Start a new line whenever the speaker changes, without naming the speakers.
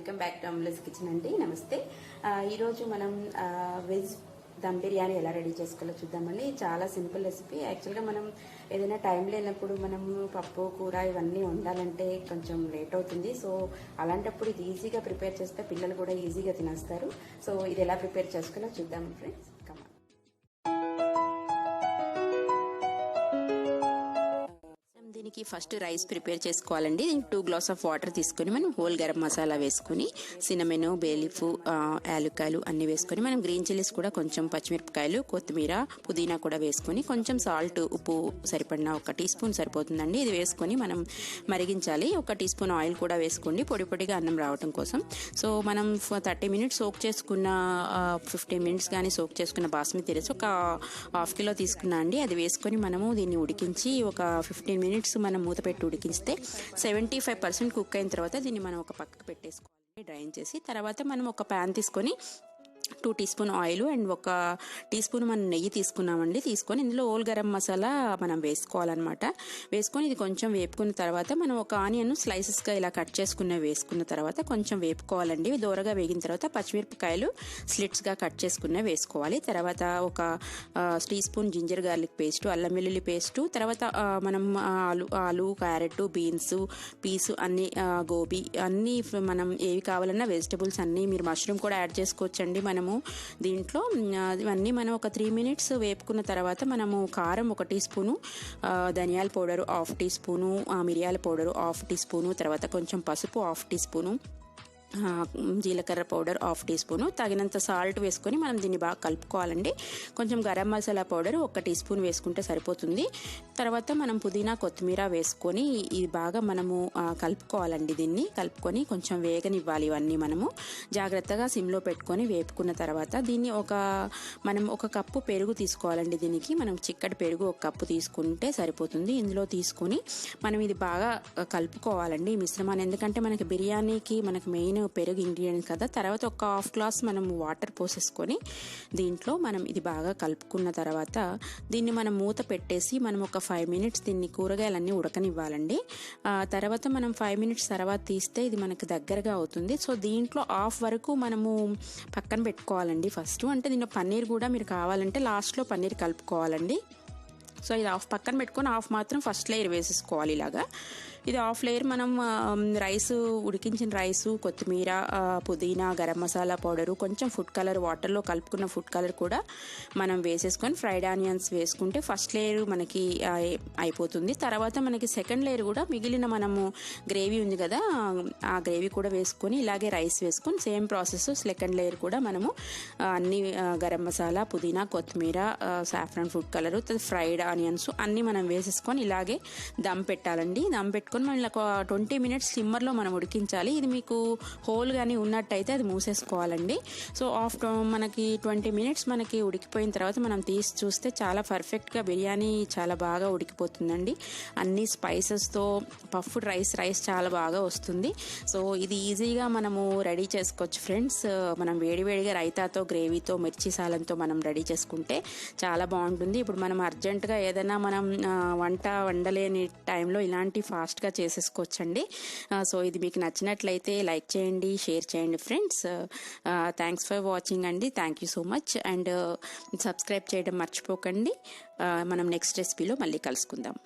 Welcome back to అమ్మూల్స్ kitchen అండి. నమస్తే. ఈరోజు మనం వెజ్ దమ్ బిర్యానీ ఎలా రెడీ చేసుకోవాలో చూద్దామండి. చాలా సింపుల్ రెసిపీ. యాక్చువల్గా మనం ఏదైనా టైం లేనప్పుడు మనం పప్పు కూర ఇవన్నీ వండాలంటే కొంచెం లేట్ అవుతుంది. సో అలాంటప్పుడు ఇది ఈజీగా ప్రిపేర్ చేస్తే పిల్లలు కూడా ఈజీగా తినేస్తారు. సో ఇది ఎలా ప్రిపేర్ చేసుకోవాలో చూద్దాం ఫ్రెండ్స్. కమా దీనికి ఫస్ట్ రైస్ ప్రిపేర్ చేసుకోవాలండి. 2 గ్లాస్ ఆఫ్ వాటర్ తీసుకొని మనం హోల్ గరం మసాలా వేసుకొని సినమెన్, బే లీఫ్, యాలక్కాయలు అన్ని వేసుకొని మనం గ్రీన్ చిల్లీస్ కూడా కొంచెం పచ్చిమిరపకాయలు, కొత్తిమీర, పుదీనా కూడా వేసుకొని కొంచెం సాల్ట్, ఉప్పు సరిపడిన 1 టీ స్పూన్ సరిపోతుందండి. ఇది వేసుకొని మనం మరిగించాలి. 1 టీ స్పూన్ ఆయిల్ కూడా వేసుకోండి పొడి పొడిగా అన్నం రావడం కోసం. సో మనం 30 మినిట్స్ సోక్ చేసుకున్న 15 మినిట్స్ కానీ సోక్ చేసుకున్న బాస్మతి రైస్ ఒక ½ కిలో తీసుకున్నా అండి. అది వేసుకొని మనము దీన్ని ఉడికించి ఒక 15 మినిట్స్ మనం మూత పెట్టి ఉడికిస్తే 75% కుక్ అయిన తర్వాత దీన్ని మనం ఒక పక్కకు పెట్టేసుకోవాలి. డ్రైన్ చేసి తర్వాత మనం ఒక ప్యాన్ తీసుకొని 2 teaspoon oil and 1 teaspoon మనం నెయ్యి తీసుకున్నామండి. తీసుకొని ఇందులో హోల్ గరం మసాలా మనం వేసుకోవాలన్నమాట. వేసుకొని ఇది కొంచెం వేపుకున్న తర్వాత మనం ఒక ఆనియన్ స్లైసెస్గా ఇలా కట్ వేసుకున్న తర్వాత కొంచెం వేపుకోవాలండి. దూరగా వేగిన తర్వాత పచ్చిమిరపకాయలు స్లిట్స్గా కట్ చేసుకున్న వేసుకోవాలి. తర్వాత 1 teaspoon ginger garlic paste, అల్లం వెల్లుల్లి పేస్టు, తర్వాత మనం ఆలు, క్యారెట్, బీన్స్, పీసు అన్ని, గోబీ అన్ని మనం ఏవి కావాలన్నా వెజిటబుల్స్ అన్ని, మీరు మష్రూమ్ కూడా యాడ్ చేసుకోవచ్చండి. మనము దీంట్లో ఇవన్నీ మనం ఒక 3 మినిట్స్ వేపుకున్న తర్వాత మనము కారం 1 టీ స్పూను, ధనియాల పౌడరు 1/2 టీ స్పూను, మిరియాల పౌడరు 1/2 టీ స్పూను, తర్వాత కొంచెం పసుపు 1/2 టీ స్పూను, జీలకర్ర పౌడర్ 1/2 టీ స్పూను, తగినంత సాల్ట్ వేసుకొని మనం దీన్ని బాగా కలుపుకోవాలండి. కొంచెం garam masala powder 1 teaspoon వేసుకుంటే సరిపోతుంది. తర్వాత మనం పుదీనా, కొత్తిమీర వేసుకొని ఇది బాగా మనము కలుపుకోవాలండి. దీన్ని కలుపుకొని కొంచెం వేగనివ్వాలి. ఇవన్నీ మనము జాగ్రత్తగా సిమ్లో పెట్టుకొని వేపుకున్న తర్వాత దీన్ని మనం 1 కప్పు పెరుగు తీసుకోవాలండి. దీనికి మనం చిక్కటి పెరుగు 1 కప్పు తీసుకుంటే సరిపోతుంది. ఇందులో తీసుకొని మనం ఇది బాగా కలుపుకోవాలండి ఈ మిశ్రమాన్ని. ఎందుకంటే మనకి బిర్యానీకి మనకి మెయిన్ పెరుగు ఇంగ్రీడియంట్ కదా. తర్వాత 1/2 గ్లాస్ మనం వాటర్ పోసేసుకొని దీంట్లో మనం ఇది బాగా కలుపుకున్న తర్వాత దీన్ని మనం మూత పెట్టేసి మనం ఒక 5 మినిట్స్ దీన్ని కూరగాయలన్నీ ఉడకనివ్వాలండి. తర్వాత మనం 5 మినిట్స్ తర్వాత తీస్తే ఇది మనకు దగ్గరగా అవుతుంది. సో దీంట్లో హాఫ్ వరకు మనము పక్కన పెట్టుకోవాలండి. ఫస్ట్ అంటే దీంట్లో పన్నీర్ కూడా మీరు కావాలంటే లాస్ట్లో పన్నీర్ కలుపుకోవాలండి. సో ఇది హాఫ్ పక్కన పెట్టుకొని హాఫ్ మాత్రం ఫస్ట్ లేయర్ వేసేసుకోవాలి. ఇలాగా ఇది హాఫ్ లేయర్ మనం రైస్, ఉడికించిన రైసు, కొత్తిమీర, పుదీనా, గరం మసాలా పౌడరు, కొంచెం ఫుడ్ కలర్, వాటర్లో కలుపుకున్న ఫుడ్ కలర్ కూడా మనం వేసేసుకొని ఫ్రైడ్ ఆనియన్స్ వేసుకుంటే ఫస్ట్ లేయర్ మనకి అయిపోతుంది. తర్వాత మనకి సెకండ్ లేయర్ కూడా మిగిలిన మనము గ్రేవీ ఉంది కదా, ఆ గ్రేవీ కూడా వేసుకొని ఇలాగే రైస్ వేసుకొని సేమ్ ప్రాసెస్ సెకండ్ లేయర్ కూడా మనము అన్ని గరం మసాలా, పుదీనా, కొత్తిమీర, saffron food colour, fried onions అన్నీ మనం వేసేసుకొని ఇలాగే దమ్ పెట్టాలండి. దమ్ పెట్టుకొని మనం ఇలా 20 మినిట్స్ సిమ్మర్లో మనం ఉడికించాలి. ఇది మీకు హోల్ కానీ ఉన్నట్టయితే అది మూసేసుకోవాలండి. సో ఆఫ్టర్ మనకి 20 మినిట్స్ మనకి ఉడికిపోయిన తర్వాత మనం తీసి చూస్తే చాలా పర్ఫెక్ట్గా బిర్యానీ చాలా బాగా ఉడికిపోతుందండి. అన్ని స్పైసెస్తో పఫ్డ్ రైస్ చాలా బాగా వస్తుంది. సో ఇది ఈజీగా మనము రెడీ చేసుకోవచ్చు ఫ్రెండ్స్. మనం వేడివేడిగా రైతాతో, గ్రేవీతో, మిర్చి సాలంతో మనం రెడీ చేసుకుంటే చాలా బాగుంటుంది. ఇప్పుడు మనం అర్జెంటుగా ఏదైనా మనం వంట వండలేని టైంలో ఇలాంటి ఫాస్ట్గా చేసేసుకోవచ్చండి. సో ఇది మీకు నచ్చినట్లయితే లైక్ చేయండి, షేర్ చేయండి ఫ్రెండ్స్. థ్యాంక్స్ ఫర్ వాచింగ్ అండి. Thank you so much. And subscribe చేయడం మర్చిపోకండి. మనం నెక్స్ట్ రెసిపీలో మళ్ళీ కలుసుకుందాం.